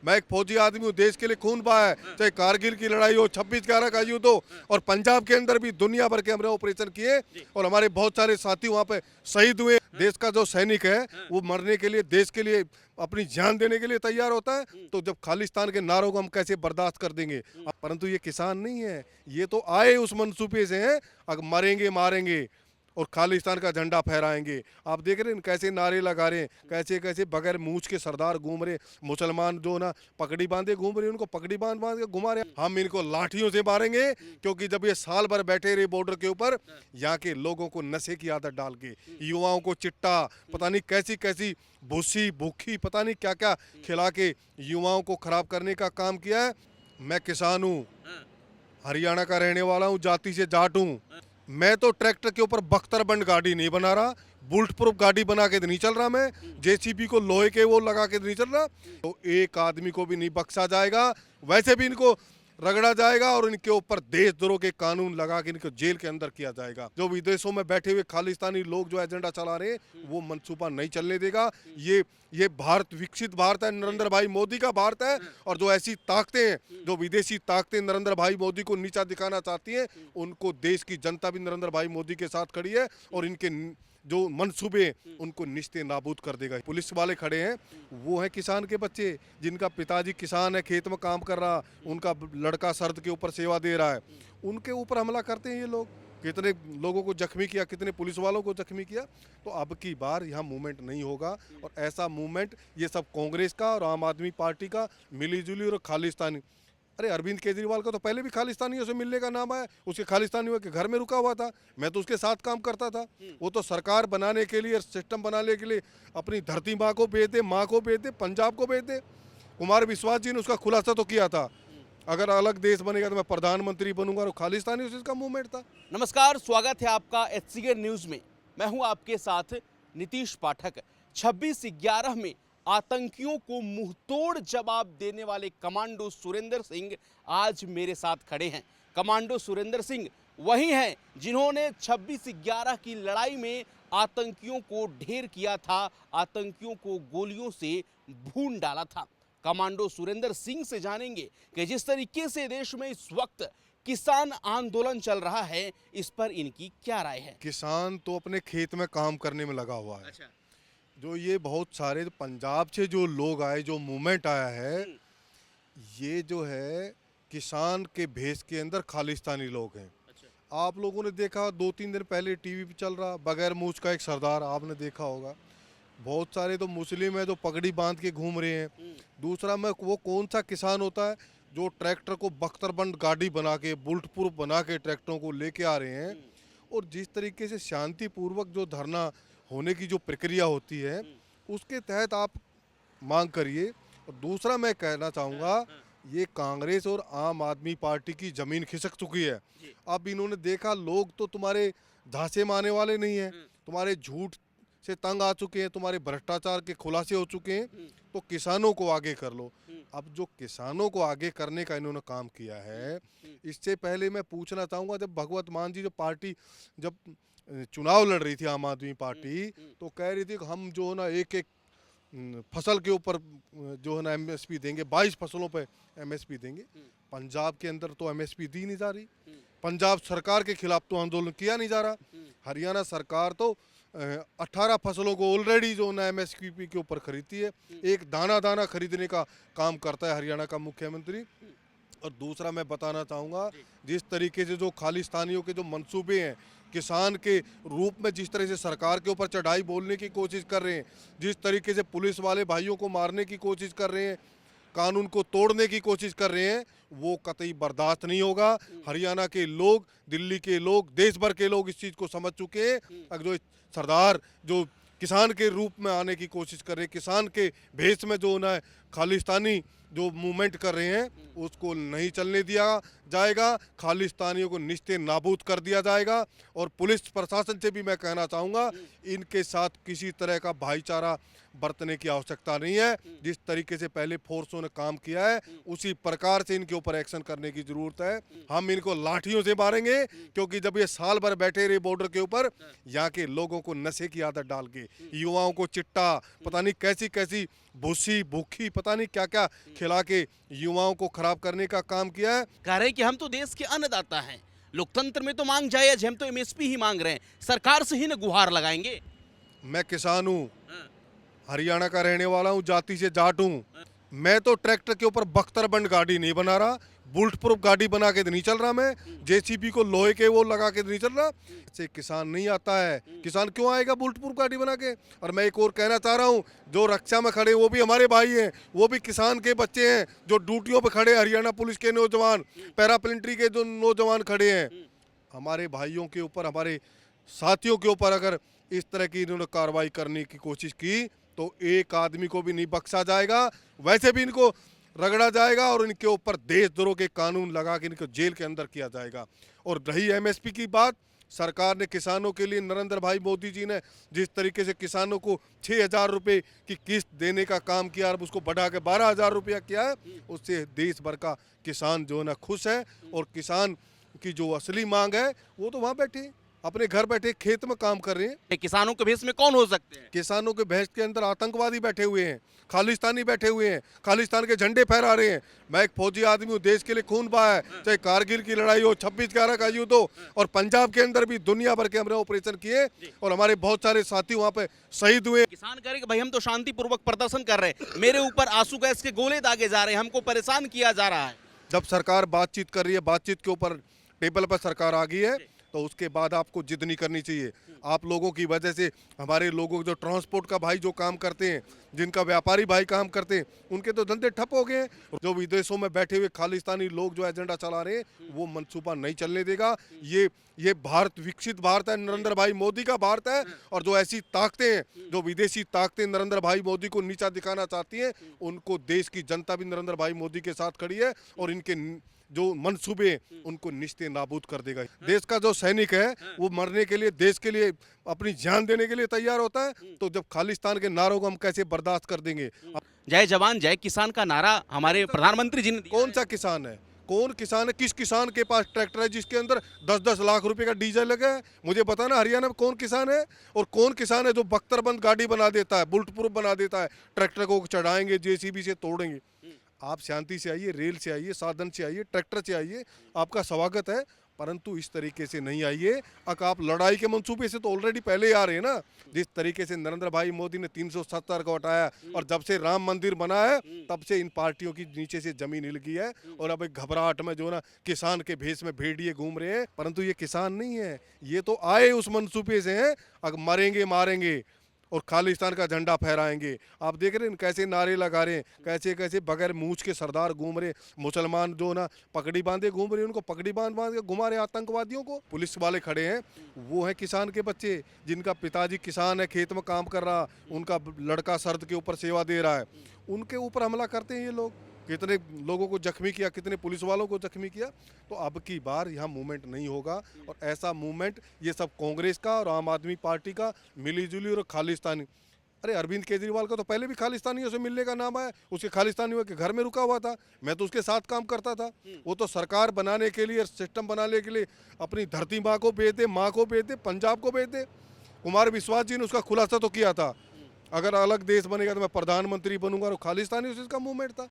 मैं एक फौजी आदमी हूँ, देश के लिए खून बहाया है, चाहे कारगिल की लड़ाई हो, 26/11 का युद्ध हो, और पंजाब के अंदर भी दुनिया भर के हमने ऑपरेशन किए और हमारे बहुत सारे साथी वहाँ पे शहीद हुए। देश का जो सैनिक है वो मरने के लिए, देश के लिए अपनी जान देने के लिए तैयार होता है। तो जब खालिस्तान के नारों को हम कैसे बर्दाश्त कर देंगे? परंतु ये किसान नहीं है, ये तो आए उस मनसूबे से हैं, अगर मरेंगे मारेंगे और खालिस्तान का झंडा फहराएंगे। आप देख रहे हैं कैसे नारे लगा रहे हैं, कैसे कैसे बगैर मूछ के सरदार घूम रहे, मुसलमान जो ना पगड़ी बांधे घूम रहे, उनको पगड़ी बांध बांध के घुमा रहे। हम इनको लाठियों से मारेंगे, क्योंकि जब ये साल भर बैठे रहे बॉर्डर के ऊपर, यहाँ के लोगों को नशे की आदत डाल के, युवाओं को चिट्टा, पता नहीं कैसी कैसी भूसी भूखी पता नहीं क्या क्या खिला के युवाओं को खराब करने का काम किया है। मैं किसान हूँ, हरियाणा का रहने वाला हूँ, जाति से जाट हूँ। मैं तो ट्रैक्टर के ऊपर बख्तरबंद गाड़ी नहीं बना रहा, बुलेट प्रूफ गाड़ी बना के तो नहीं चल रहा, मैं जेसीबी को लोहे के वो लगा के तो नहीं चल रहा। तो एक आदमी को भी नहीं बख्शा जाएगा, वैसे भी इनको रगड़ा जाएगा और इनके ऊपर देशद्रोह के कानून लगा के इनको जेल के अंदर किया जाएगा। जो विदेशों में बैठे हुए खालिस्तानी लोग जो एजेंडा चला रहे हैं वो मनसूबा नहीं चलने देगा। ये भारत विकसित भारत है, नरेंद्र भाई मोदी का भारत है, और जो ऐसी ताकतें हैं, जो विदेशी ताकतें नरेंद्र भाई मोदी को नीचा दिखाना चाहती हैं, उनको देश की जनता भी नरेंद्र भाई मोदी के साथ खड़ी है और इनके जो मनसूबे उनको निश्चित नाबूद कर देगा। पुलिस वाले खड़े हैं, वो हैं किसान के बच्चे, जिनका पिताजी किसान है, खेत में काम कर रहा, उनका लड़का सर्द के ऊपर सेवा दे रहा है, उनके ऊपर हमला करते हैं ये लोग। कितने लोगों को जख्मी किया, कितने पुलिस वालों को जख्मी किया। तो अब की बार यहाँ मूवमेंट नहीं होगा, और ऐसा मूवमेंट ये सब कांग्रेस का और आम आदमी पार्टी का मिलीजुली और खालिस्तानी। अरे अरविंद केजरीवाल का तो पहले भी खालिस्तानियों से मिलने का नाम आया, उसके खालिस्तानियों के घर में रुका हुआ था, मैं तो उसके साथ काम करता था। वो तो सरकार बनाने के लिए, सिस्टम बनाने के लिए अपनी धरती माँ को बेच दे, माँ को बेच दे, पंजाब को बेच दे। कुमार विश्वास जी ने उसका खुलासा तो किया था, अगर अलग देश बनेगा तो मैं प्रधानमंत्री बनूंगा, और खालिस्तानी उसका मूवमेंट था। नमस्कार, स्वागत है आपका एचसीके न्यूज में। मैं हूं आपके साथ नीतीश पाठक। 26/11 में आतंकियों को मुंहतोड़ जवाब देने वाले कमांडो सुरेंद्र सिंह आज मेरे साथ खड़े हैं। कमांडो सुरेंद्र सिंह वही हैं जिन्होंने 26/11 की लड़ाई में आतंकियों को ढेर किया था, आतंकियों को गोलियों से भून डाला था। कमांडो सुरेंद्र सिंह से जानेंगे कि जिस तरीके से देश में इस वक्त किसान आंदोलन चल रहा है, इस पर इनकी क्या राय है। किसान तो अपने खेत में काम करने में लगा हुआ है। जो ये बहुत सारे पंजाब से जो लोग आए, जो मूवमेंट आया है, ये जो है किसान के भेष के अंदर खालिस्तानी लोग हैं। आप लोगों ने देखा 2-3 दिन पहले टीवी पे चल रहा बगैर मूछ का एक सरदार, आपने देखा होगा। बहुत सारे तो मुस्लिम है जो पगड़ी बांध के घूम रहे हैं। दूसरा में वो कौन सा किसान होता है जो ट्रैक्टर को बख्तरबंद गाड़ी बना के, बुलेट प्रूफ बना के ट्रैक्टरों को लेके आ रहे हैं, और जिस तरीके से शांतिपूर्वक जो धरना होने की जो प्रक्रिया होती है उसके तहत आप मांग करिए। और दूसरा मैं कहना चाहूँगा, ये कांग्रेस और आम आदमी पार्टी की ज़मीन खिसक चुकी है। अब इन्होंने देखा लोग तो तुम्हारे झांसे मारने वाले नहीं हैं, तुम्हारे झूठ से तंग आ चुके हैं, तुम्हारे भ्रष्टाचार के खुलासे हो चुके हैं, तो किसानों को आगे कर लो। अब जो किसानों को आगे करने का इन्होंने काम किया है, इससे पहले मैं पूछना चाहूँगा, जब भगवत मान जी जो पार्टी जब चुनाव लड़ रही थी आम आदमी पार्टी, तो कह रही थी कि हम जो है ना एक एक फसल के ऊपर जो है ना एमएसपी देंगे, 22 फसलों पे एमएसपी देंगे। पंजाब के अंदर तो एमएसपी दी नहीं जा रही, पंजाब सरकार के खिलाफ तो आंदोलन किया नहीं जा रहा। हरियाणा सरकार तो 18 फसलों को ऑलरेडी जो ना एमएसपी के ऊपर खरीदती है, एक दाना दाना खरीदने का काम करता है हरियाणा का मुख्यमंत्री। और दूसरा मैं बताना चाहूँगा, जिस तरीके से जो खालिस्तानियों के जो मंसूबे हैं, किसान के रूप में जिस तरह से सरकार के ऊपर चढ़ाई बोलने की कोशिश कर रहे हैं, जिस तरीके से पुलिस वाले भाइयों को मारने की कोशिश कर रहे हैं, कानून को तोड़ने की कोशिश कर रहे हैं, वो कतई बर्दाश्त नहीं होगा। हरियाणा के लोग, दिल्ली के लोग, देश भर के लोग इस चीज़ को समझ चुके हैं। अगर जो सरदार जो किसान के रूप में आने की कोशिश कर रहे हैं, किसान के भेष में जो ना खालिस्तानी जो मूवमेंट कर रहे हैं, उसको नहीं चलने दिया जाएगा। खालिस्तानियों को निश्चित नाबूद कर दिया जाएगा। और पुलिस प्रशासन से भी मैं कहना चाहूँगा, इनके साथ किसी तरह का भाईचारा बरतने की आवश्यकता नहीं है। जिस तरीके से पहले फोर्सों ने काम किया है, उसी प्रकार से इनके ऊपर एक्शन करने की ज़रूरत है। हम इनको लाठियों से मारेंगे, क्योंकि जब ये साल भर बैठे रहे बॉर्डर के ऊपर, यहाँ के लोगों को नशे की आदत डाल के, युवाओं को चिट्टा, पता नहीं कैसी कैसी भूसी भूखी पता नहीं क्या क्या खिला के युवाओं को खराब करने का काम किया है। कह रहे हैं कि हम तो देश के अन्नदाता हैं, लोकतंत्र में तो मांग जायज है, हम तो एमएसपी ही मांग रहे हैं, सरकार से ही न गुहार लगाएंगे। मैं किसान हूँ, हरियाणा का रहने वाला हूँ, जाति से जाट हूँ। मैं तो ट्रैक्टर के ऊपर बख्तरबंद गाड़ी नहीं बना रहा, बुलेट प्रूफ गाड़ी बना के नहीं चल रहा। मैं जेसीबी को लोहे के वो लगा के नहीं चल रहा। से किसान नहीं आता है, किसान क्यों आएगा बुलेट प्रूफ गाड़ी बना के। और मैं एक और कहना चाह रहा हूँ, जो रक्षा में खड़े वो भी हमारे भाई हैं, वो भी किसान के बच्चे हैं। जो ड्यूटियों पे खड़े, हरियाणा पुलिस के नौजवान, पैरामिलिट्री के जो नौजवान खड़े हैं, हमारे भाइयों के ऊपर, हमारे साथियों के ऊपर अगर इस तरह की इन्होंने कार्रवाई करने की कोशिश की तो एक आदमी को भी नहीं बख्शा जाएगा। वैसे भी इनको रगड़ा जाएगा और इनके ऊपर देशद्रोह के कानून लगा के इनको जेल के अंदर किया जाएगा। और रही एमएसपी की बात, सरकार ने किसानों के लिए, नरेंद्र भाई मोदी जी ने जिस तरीके से किसानों को 6,000 रुपये की किस्त देने का काम किया और उसको बढ़ा के 12,000 रुपया किया है, उससे देश भर का किसान जो है ना खुश है। और किसान की जो असली मांग है वो तो वहाँ बैठे अपने घर बैठे खेत में काम कर रहे हैं। किसानों के भेष में कौन हो सकते हैं? किसानों के भैंस के अंदर आतंकवादी बैठे हुए हैं, खालिस्तानी बैठे हुए हैं, खालिस्तान के झंडे फहरा रहे हैं। मैं एक फौजी आदमी हूँ, देश के लिए खून बहा है, चाहे कारगिल की लड़ाई हो, 26/11 का युद्ध हो, और पंजाब के अंदर भी दुनिया भर के हमने ऑपरेशन किए और हमारे बहुत सारे साथी वहाँ पे शहीद हुए। किसान कह रहे कि भाई हम तो शांतिपूर्वक प्रदर्शन कर रहे हैं, मेरे ऊपर आंसू गैस के गोले दागे जा रहे हैं, हमको परेशान किया जा रहा है। जब सरकार बातचीत कर रही है, बातचीत के ऊपर टेबल पर सरकार आ गई है, तो उसके बाद आपको जिद नहीं करनी चाहिए। आप लोगों की वजह से हमारे लोगों जो ट्रांसपोर्ट का भाई जो काम करते हैं, जिनका व्यापारी भाई काम करते हैं, उनके तो धंधे ठप हो गए हैं। जो विदेशों में बैठे हुए खालिस्तानी लोग जो एजेंडा चला रहे हैं, वो मनसूबा नहीं चलने देगा। ये भारत विकसित भारत है, नरेंद्र भाई मोदी का भारत है। और जो ऐसी ताकतें हैं, जो विदेशी ताकतें नरेंद्र भाई मोदी को नीचा दिखाना चाहती हैं, उनको देश की जनता भी नरेंद्र भाई मोदी के साथ खड़ी है और इनके जो मनसूबे उनको निश्चित नाबूद कर देगा। देश का जो सैनिक है वो मरने के लिए, देश के लिए अपनी जान देने के लिए तैयार होता है, तो जब खालिस्तान के नारों को हम कैसे बर्दाश्त कर देंगे। जय जवान जय किसान का नारा हमारे प्रधानमंत्री जी ने दिया। कौन सा किसान है, कौन किसान है, किस किसान के पास ट्रैक्टर है जिसके अंदर 10-10 लाख रुपए का डीजल लगा है? मुझे बताना हरियाणा में कौन किसान है। और कौन किसान है जो बख्तरबंद गाड़ी बना देता है, बुलेट प्रूफ बना देता है, ट्रैक्टर को चढ़ाएंगे, जेसीबी से तोड़ेंगे। आप शांति से आइए, रेल से आइए, साधन से आइए, ट्रैक्टर से आइए, आपका स्वागत है, परंतु इस तरीके से नहीं आइए। आप लड़ाई के मंसूबे से तो ऑलरेडी पहले ही आ रहे हैं ना। जिस तरीके से नरेंद्र भाई मोदी ने 370 को हटाया और जब से राम मंदिर बना है तब से इन पार्टियों की नीचे से जमीन हिल गई है और अब एक घबराहट में जो ना किसान के भेष में भेड़िए घूम रहे हैं। परंतु ये किसान नहीं है, ये तो आए उस मंसूबे से हैं, अगर मरेंगे मारेंगे और खालिस्तान का झंडा फहराएंगे। आप देख रहे हैं कैसे नारे लगा रहे हैं, कैसे कैसे बगैर मूछ के सरदार घूम रहे, मुसलमान जो ना पगड़ी बांधे घूम रहे, उनको पगड़ी बांध के घुमा रहे आतंकवादियों को। पुलिस वाले खड़े हैं, वो हैं किसान के बच्चे, जिनका पिताजी किसान है, खेत में काम कर रहा, उनका लड़का सर्द के ऊपर सेवा दे रहा है, उनके ऊपर हमला करते हैं ये लोग। कितने लोगों को जख्मी किया, कितने पुलिस वालों को जख्मी किया। तो अब की बार यहाँ मूवमेंट नहीं होगा और ऐसा मूवमेंट ये सब कांग्रेस का और आम आदमी पार्टी का मिलीजुली और खालिस्तानी। अरे अरविंद केजरीवाल का तो पहले भी खालिस्तानियों से मिलने का नाम आया, उसके खालिस्तानियों के घर में रुका हुआ था, मैं तो उसके साथ काम करता था। वो तो सरकार बनाने के लिए, सिस्टम बनाने के लिए अपनी धरती माँ को बेच दे, माँ को बेच दे, पंजाब को बेच दे। कुमार विश्वास जी ने उसका खुलासा तो किया था, अगर अलग देश बनेगा तो मैं प्रधानमंत्री बनूंगा, और खालिस्तानी उसका मूवमेंट था।